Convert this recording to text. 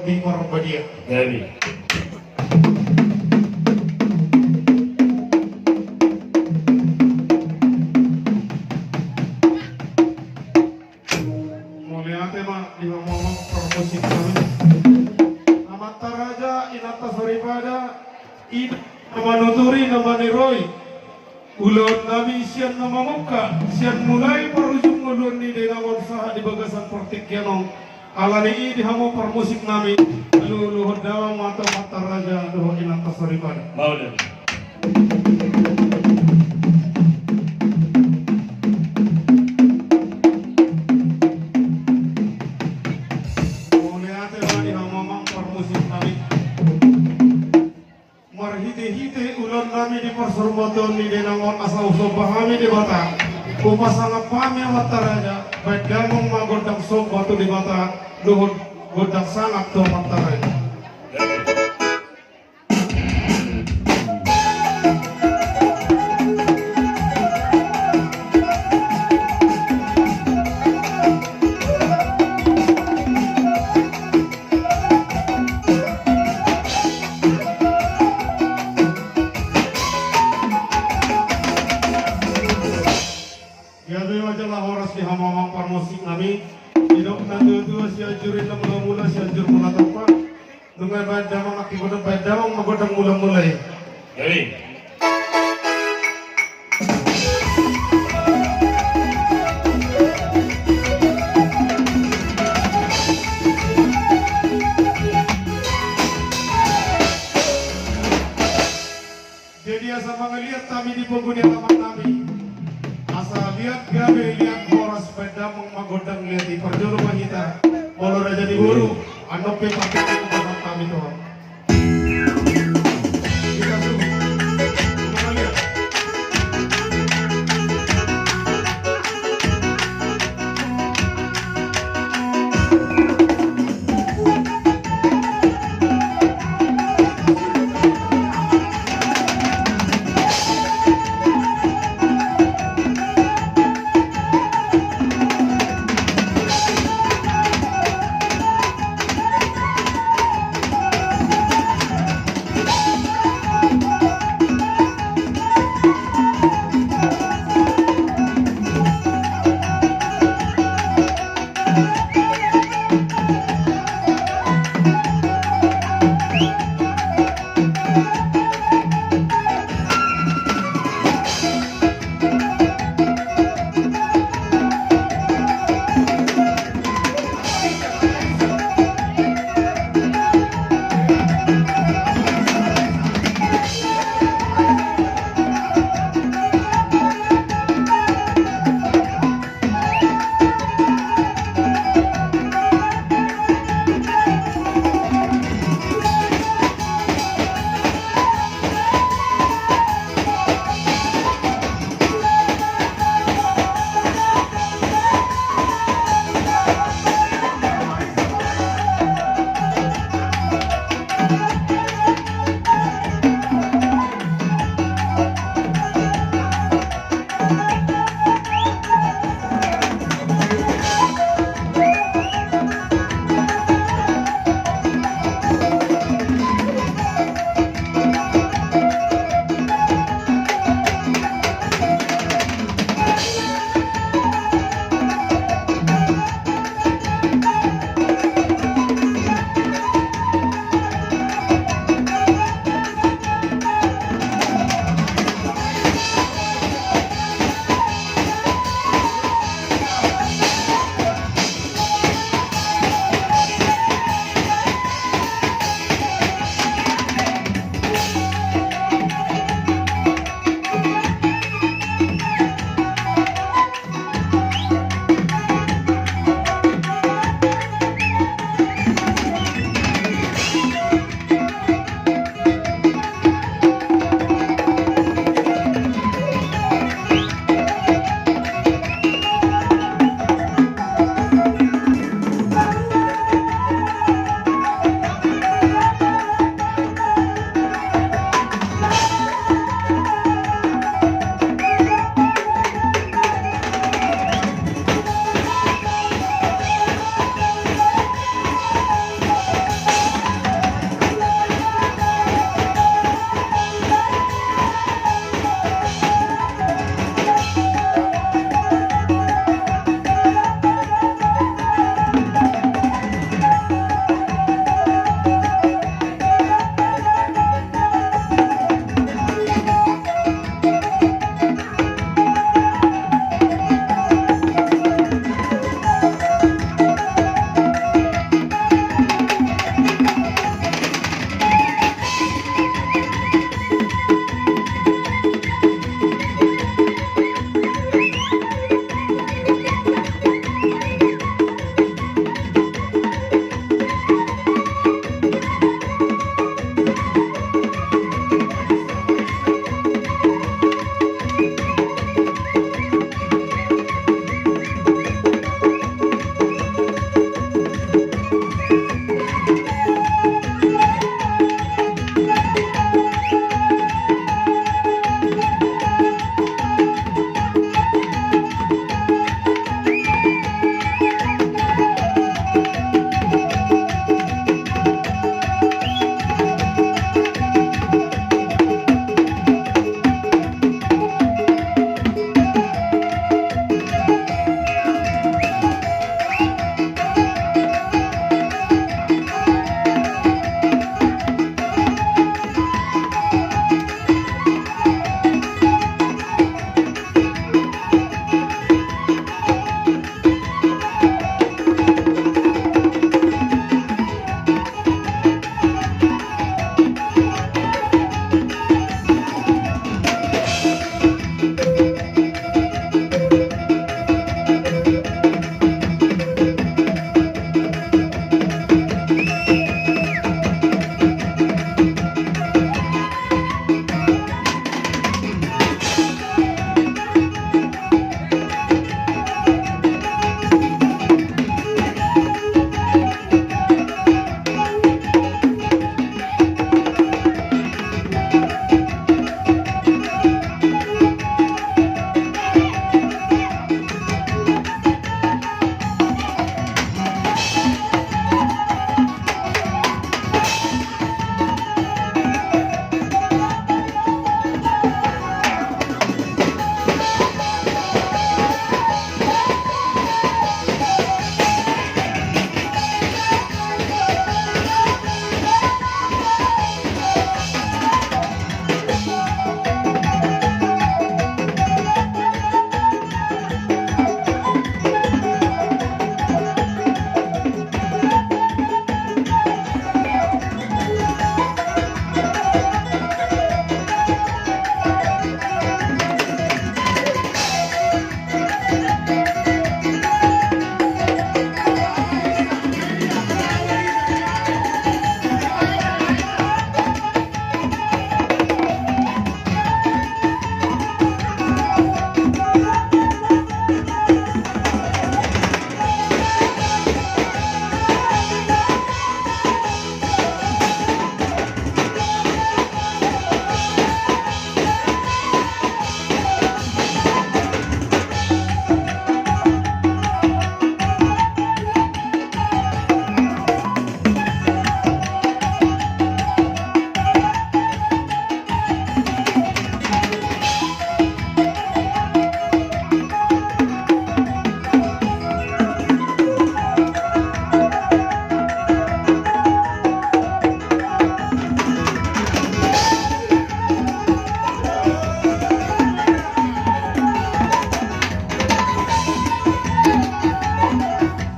di Parbadia. Jadi. Mulia tema di ngomong promosi kami. Amata Raja inata soripada id nama nuturi nama niroi. Ulun kami sian nama muka sian mulai parujung ulun ni denangon saha di bagasan pertikyanong alani di hamo permusik nami luhur dawang mata mata raja luhur inata soripada. Mau deh. Mulia tema di hamo permusik nami. Marhite-hite ulan nami di persurmoton ni denangon asa uso pahami di bata upasanga pami mata raja baik damong magodang sob batu di bata luhur godang sangat to mata raja. Yadoi majalah horas di hamamang parmusik nami hidup nanti dua si ajurin na mula-mula si ajur mula tanpa dengan baik damang akibat baik damang magodang mula-mulai. Jadi. Jadi asa mangeliat kami di penghuni alamat nami asa lihat gawe lihat horas sepeda magodang lihat di perjuru mahita Molo Raja di Buru anok pe pakai kami tuh.